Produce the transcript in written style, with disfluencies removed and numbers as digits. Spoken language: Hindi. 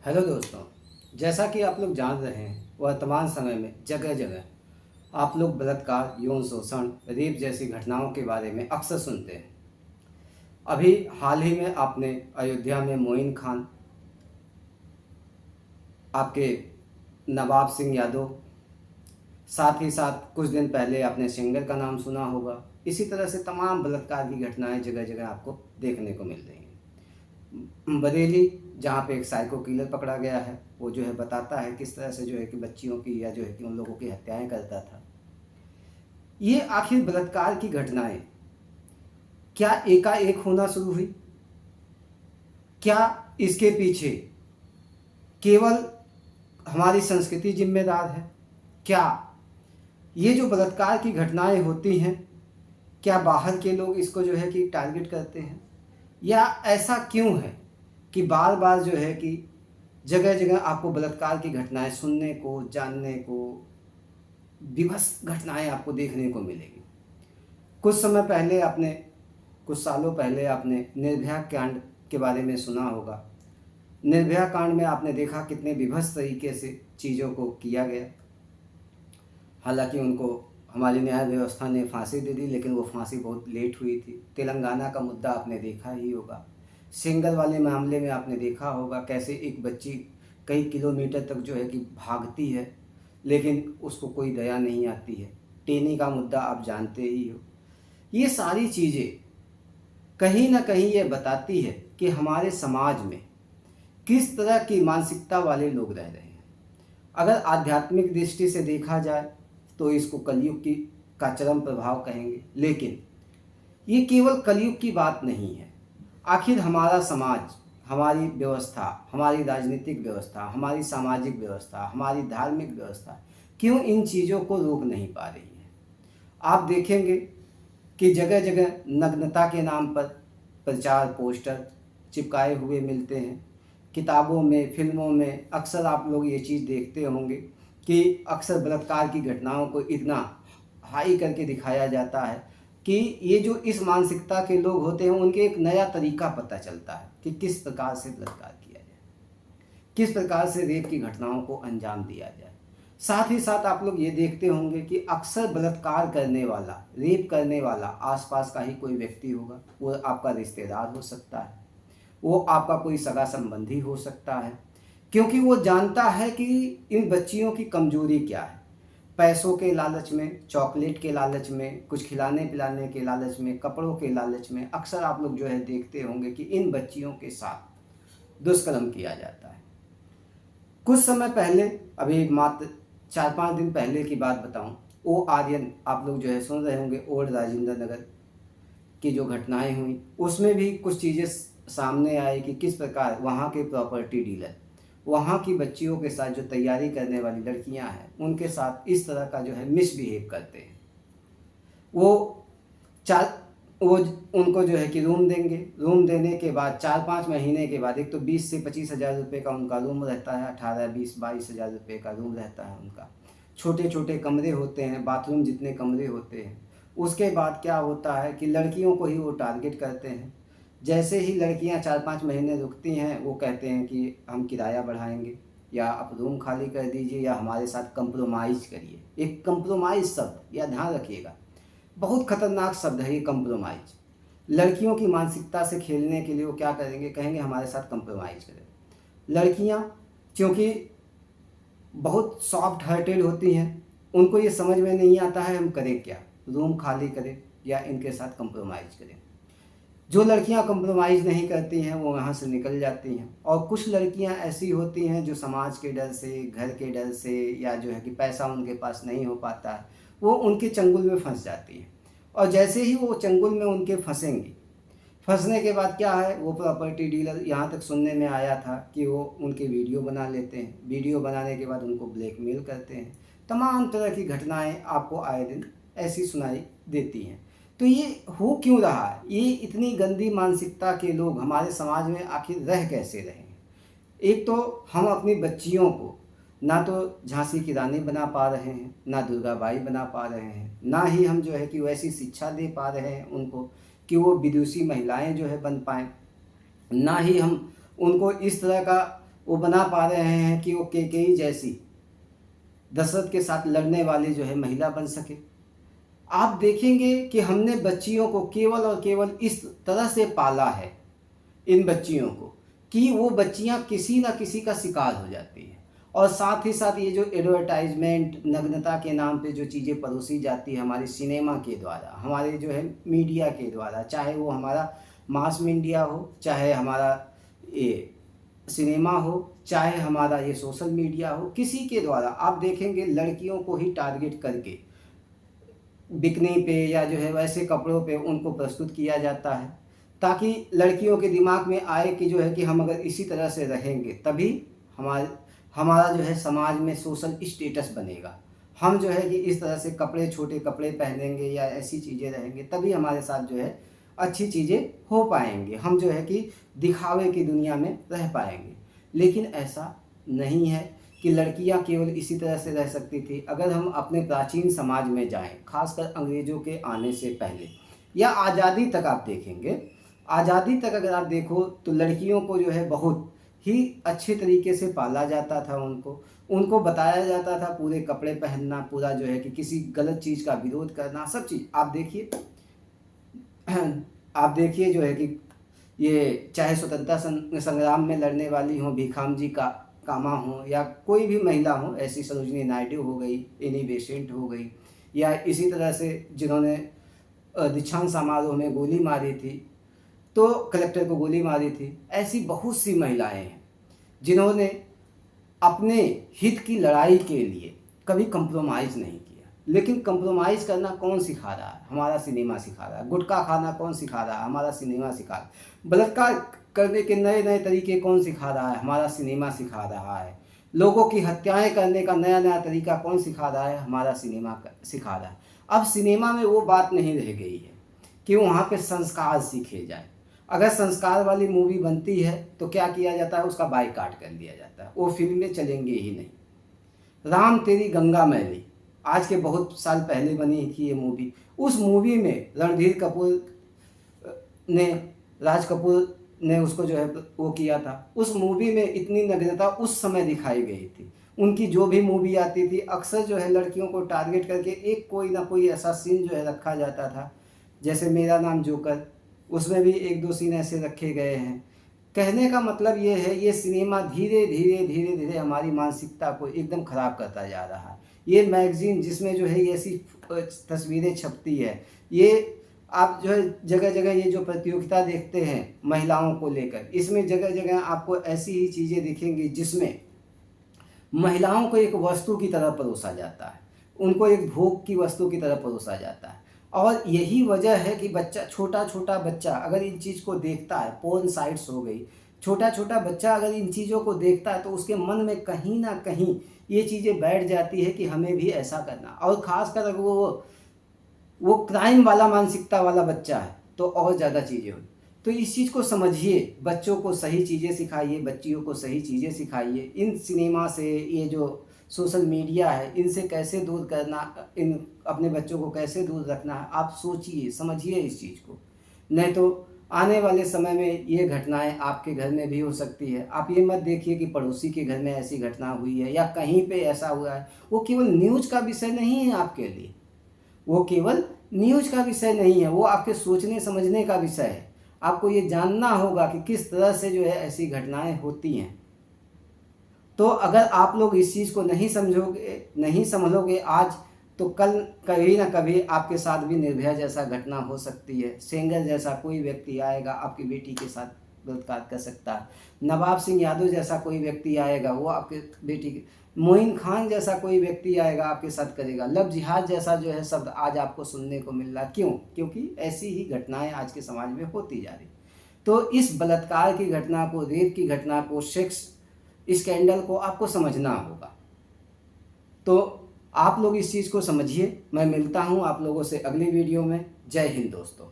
हेलो दोस्तों। जैसा कि आप लोग जान रहे हैं, वर्तमान समय में जगह जगह आप लोग बलात्कार, यौन शोषण, रेप जैसी घटनाओं के बारे में अक्सर सुनते हैं। अभी हाल ही में आपने अयोध्या में मोइन खान, आपके नवाब सिंह यादव, साथ ही साथ कुछ दिन पहले आपने सिंगर का नाम सुना होगा। इसी तरह से तमाम बलात्कार की घटनाएं जगह जगह आपको देखने को मिल रही हैं। बरेली, जहाँ पे एक साइको किलर पकड़ा गया है, वो जो है बताता है किस तरह से जो है कि बच्चियों की या जो है कि उन लोगों की हत्याएं करता था। ये आखिर बलात्कार की घटनाएं क्या एकाएक होना शुरू हुई? क्या इसके पीछे केवल हमारी संस्कृति जिम्मेदार है? क्या ये जो बलात्कार की घटनाएं होती हैं, क्या बाहर के लोग इसको जो है कि टारगेट करते हैं, या ऐसा क्यों है कि बार बार जो है कि जगह जगह आपको बलात्कार की घटनाएं सुनने को, जानने को, विभत्स घटनाएं आपको देखने को मिलेगी? कुछ समय पहले आपने, कुछ सालों पहले आपने निर्भया कांड के बारे में सुना होगा। निर्भया कांड में आपने देखा कितने विभत्स तरीके से चीज़ों को किया गया। हालांकि उनको हमारी न्याय व्यवस्था ने फांसी दे दी, लेकिन वो फांसी बहुत लेट हुई थी। तेलंगाना का मुद्दा आपने देखा ही होगा। सिंगर वाले मामले में आपने देखा होगा कैसे एक बच्ची कई किलोमीटर तक जो है कि भागती है, लेकिन उसको कोई दया नहीं आती है। टेनी का मुद्दा आप जानते ही हो। ये सारी चीज़ें कहीं ना कहीं ये बताती है कि हमारे समाज में किस तरह की मानसिकता वाले लोग रह रहे हैं। अगर आध्यात्मिक दृष्टि से देखा जाए तो इसको कलयुग की का चरम प्रभाव कहेंगे, लेकिन ये केवल कलयुग की बात नहीं है। आखिर हमारा समाज, हमारी व्यवस्था, हमारी राजनीतिक व्यवस्था, हमारी सामाजिक व्यवस्था, हमारी धार्मिक व्यवस्था क्यों इन चीज़ों को रोक नहीं पा रही है? आप देखेंगे कि जगह जगह नग्नता के नाम पर प्रचार पोस्टर चिपकाए हुए मिलते हैं। किताबों में, फिल्मों में अक्सर आप लोग ये चीज़ देखते होंगे कि अक्सर बलात्कार की घटनाओं को इतना हाई करके दिखाया जाता है कि ये जो इस मानसिकता के लोग होते हैं उनके एक नया तरीका पता चलता है कि किस प्रकार से बलात्कार किया जाए, किस प्रकार से रेप की घटनाओं को अंजाम दिया जाए। साथ ही साथ आप लोग ये देखते होंगे कि अक्सर बलात्कार करने वाला, रेप करने वाला आसपास का ही कोई व्यक्ति होगा। वो आपका रिश्तेदार हो सकता है, वो आपका कोई सगा संबंधी हो सकता है, क्योंकि वो जानता है कि इन बच्चियों की कमजोरी क्या है। पैसों के लालच में, चॉकलेट के लालच में, कुछ खिलाने पिलाने के लालच में, कपड़ों के लालच में अक्सर आप लोग जो है देखते होंगे कि इन बच्चियों के साथ दुष्कर्म किया जाता है। कुछ समय पहले, अभी मात्र 4-5 दिन पहले की बात बताऊं, ओ आर्यन आप लोग जो है सुन रहे होंगे, ओल्ड राजेंद्र नगर की जो घटनाएं हुई, उसमें भी कुछ चीज़ें सामने आई कि किस प्रकार वहाँ के प्रॉपर्टी डीलर वहाँ की बच्चियों के साथ, जो तैयारी करने वाली लड़कियाँ हैं, उनके साथ इस तरह का जो है मिसबिहेव करते हैं। वो चार वो उनको जो है कि रूम देंगे, रूम देने के बाद 4-5 महीने के बाद, एक तो 20 से 25 हज़ार रुपये का उनका रूम रहता है, 18-20-22 हज़ार रुपये का रूम रहता है उनका। छोटे छोटे कमरे होते हैं, बाथरूम जितने कमरे होते हैं। उसके बाद क्या होता है कि लड़कियों को ही वो टारगेट करते हैं। जैसे ही लड़कियां 4-5 महीने रुकती हैं, वो कहते हैं कि हम किराया बढ़ाएंगे, या आप रूम खाली कर दीजिए, या हमारे साथ कंप्रोमाइज़ करिए। एक कंप्रोमाइज़ शब्द, या ध्यान रखिएगा, बहुत खतरनाक शब्द है ये कंप्रोमाइज। लड़कियों की मानसिकता से खेलने के लिए वो क्या करेंगे, कहेंगे हमारे साथ कंप्रोमाइज करें। लड़कियां क्योंकि बहुत सॉफ्ट हार्टेड होती हैं, उनको ये समझ में नहीं आता है हम करें क्या, रूम खाली करें या इनके साथ कंप्रोमाइज़ करें। जो लड़कियां कंप्रोमाइज़ नहीं करती हैं वो वहाँ से निकल जाती हैं। और कुछ लड़कियां ऐसी होती हैं जो समाज के डर से, घर के डर से, या जो है कि पैसा उनके पास नहीं हो पाता है, वो उनके चंगुल में फंस जाती हैं। और जैसे ही वो चंगुल में उनके फंसेंगी, फंसने के बाद क्या है, वो प्रॉपर्टी डीलर, यहाँ तक सुनने में आया था कि वो उनके वीडियो बना लेते हैं। वीडियो बनाने के बाद उनको ब्लैकमेल करते हैं। तमाम तरह की घटनाएं आपको आए दिन ऐसी सुनाई देती हैं। तो ये हो क्यों रहा है? ये इतनी गंदी मानसिकता के लोग हमारे समाज में आखिर रह कैसे रहे हैं? एक तो हम अपनी बच्चियों को ना तो झांसी की रानी बना पा रहे हैं, ना दुर्गाबाई बना पा रहे हैं, ना ही हम जो है कि वैसी शिक्षा दे पा रहे हैं उनको कि वो विदुषी महिलाएं जो है बन पाएँ, ना ही हम उनको इस तरह का वो बना पा रहे हैं कि वो कैकेयी जैसी दशरथ के साथ लड़ने वाली जो है महिला बन सके। आप देखेंगे कि हमने बच्चियों को केवल और केवल इस तरह से पाला है, इन बच्चियों को, कि वो बच्चियां किसी ना किसी का शिकार हो जाती हैं। और साथ ही साथ ये जो एडवर्टाइजमेंट नग्नता के नाम पे जो चीज़ें परोसी जाती है हमारे सिनेमा के द्वारा, हमारे जो है मीडिया के द्वारा, चाहे वो हमारा मास मीडिया हो, चाहे हमारा ये सिनेमा हो, चाहे हमारा ये सोशल मीडिया हो, किसी के द्वारा आप देखेंगे लड़कियों को ही टारगेट करके बिकने पे या जो है वैसे कपड़ों पे उनको प्रस्तुत किया जाता है, ताकि लड़कियों के दिमाग में आए कि जो है कि हम अगर इसी तरह से रहेंगे तभी हमारा जो है समाज में सोशल स्टेटस बनेगा। हम जो है कि इस तरह से कपड़े, छोटे कपड़े पहनेंगे या ऐसी चीज़ें रहेंगे तभी हमारे साथ जो है अच्छी चीज़ें हो पाएंगे, हम जो है कि दिखावे की दुनिया में रह पाएंगे। लेकिन ऐसा नहीं है कि लड़कियां केवल इसी तरह से रह सकती थी। अगर हम अपने प्राचीन समाज में जाएं, खासकर अंग्रेज़ों के आने से पहले या आज़ादी तक आप देखेंगे, आज़ादी तक अगर आप देखो तो लड़कियों को जो है बहुत ही अच्छे तरीके से पाला जाता था। उनको बताया जाता था पूरे कपड़े पहनना, पूरा जो है कि किसी गलत चीज़ का विरोध करना, सब चीज़ आप देखिए जो है कि ये चाहे स्वतंत्रता संग्राम में लड़ने वाली हों, भीखाम जी का कामा हो या कोई भी महिला हो, ऐसी सरोजिनी नायडू हो गई, एनी बेसेंट हो गई, या इसी तरह से जिन्होंने दीक्षांत समारोह में गोली मारी थी, तो कलेक्टर को गोली मारी थी, ऐसी बहुत सी महिलाएं हैं जिन्होंने अपने हित की लड़ाई के लिए कभी कंप्रोमाइज़ नहीं किया। लेकिन कंप्रोमाइज़ करना कौन सिखा रहा है? हमारा सिनेमा सिखा रहा है। गुटखा खाना कौन सिखा रहा है? हमारा सिनेमा सिखा रहा है। बलात्कार करने के नए नए तरीके कौन सिखा रहा है? हमारा सिनेमा सिखा रहा है। लोगों की हत्याएं करने का नया नया तरीका कौन सिखा रहा है? हमारा सिनेमा सिखा रहा है। अब सिनेमा में वो बात नहीं रह गई है कि वहाँ पे संस्कार सीखे जाए। अगर संस्कार वाली मूवी बनती है तो क्या किया जाता है? उसका बायकॉट कर दिया जाता है, वो फिल्में चलेंगे ही नहीं। राम तेरी गंगा मैली आज के बहुत साल पहले बनी थी ये मूवी। उस मूवी में रणधीर कपूर ने, राज कपूर ने उसको जो है वो किया था। उस मूवी में इतनी नग्नता उस समय दिखाई गई थी। उनकी जो भी मूवी आती थी अक्सर जो है लड़कियों को टारगेट करके एक कोई ना कोई ऐसा सीन जो है रखा जाता था। जैसे मेरा नाम जोकर, उसमें भी एक दो सीन ऐसे रखे गए हैं। कहने का मतलब ये है, ये सिनेमा धीरे धीरे धीरे धीरे हमारी मानसिकता को एकदम ख़राब करता जा रहा है। ये मैगज़ीन जिसमें जो है ये ऐसी तस्वीरें छपती है, ये आप जो है जगह जगह ये जो प्रतियोगिता देखते हैं महिलाओं को लेकर, इसमें जगह जगह आपको ऐसी ही चीज़ें दिखेंगी जिसमें महिलाओं को एक वस्तु की तरह परोसा जाता है, उनको एक भोग की वस्तु की तरह परोसा जाता है। और यही वजह है कि बच्चा, छोटा छोटा बच्चा अगर इन चीज़ को देखता है, पोर्न साइट्स हो गई, छोटा छोटा बच्चा अगर इन चीज़ों को देखता है तो उसके मन में कहीं ना कहीं ये चीज़ें बैठ जाती है कि हमें भी ऐसा करना। और ख़ासकर अगर वो क्राइम वाला मानसिकता वाला बच्चा है तो और ज़्यादा चीज़ें हो। तो इस चीज़ को समझिए, बच्चों को सही चीज़ें सिखाइए, बच्चियों को सही चीज़ें सिखाइए। इन सिनेमा से, ये जो सोशल मीडिया है, इनसे कैसे दूर करना, इन अपने बच्चों को कैसे दूर रखना है, आप सोचिए, समझिए इस चीज़ को। नहीं तो आने वाले समय में ये घटनाएं आपके घर में भी हो सकती है। आप ये मत देखिए कि पड़ोसी के घर में ऐसी घटना हुई है या कहीं पे ऐसा हुआ है। वो केवल न्यूज़ का विषय नहीं है आपके लिए, वो केवल न्यूज़ का विषय नहीं है, वो आपके सोचने समझने का विषय है। आपको ये जानना होगा कि किस तरह से जो है ऐसी घटनाएं होती हैं। तो अगर आप लोग इस चीज़ को नहीं समझोगे, नहीं संभलोगे आज, तो कल कभी ना कभी आपके साथ भी निर्भया जैसा घटना हो सकती है। सेंगर जैसा कोई व्यक्ति आएगा आपकी बेटी के साथ बलात्कार कर सकता है। नवाब सिंह यादव जैसा कोई व्यक्ति आएगा, वो आपके बेटी के, मोइन खान जैसा कोई व्यक्ति आएगा आपके साथ करेगा। लव जिहाद जैसा जो है शब्द आज आपको सुनने को मिल रहा। क्यों? क्योंकि ऐसी ही घटनाएं आज के समाज में होती जा रही। तो इस बलात्कार की घटना को, रेप की घटना को, सेक्स स्कैंडल को आपको समझना होगा। तो आप लोग इस चीज़ को समझिए। मैं मिलता हूँ आप लोगों से अगली वीडियो में। जय हिंद दोस्तों।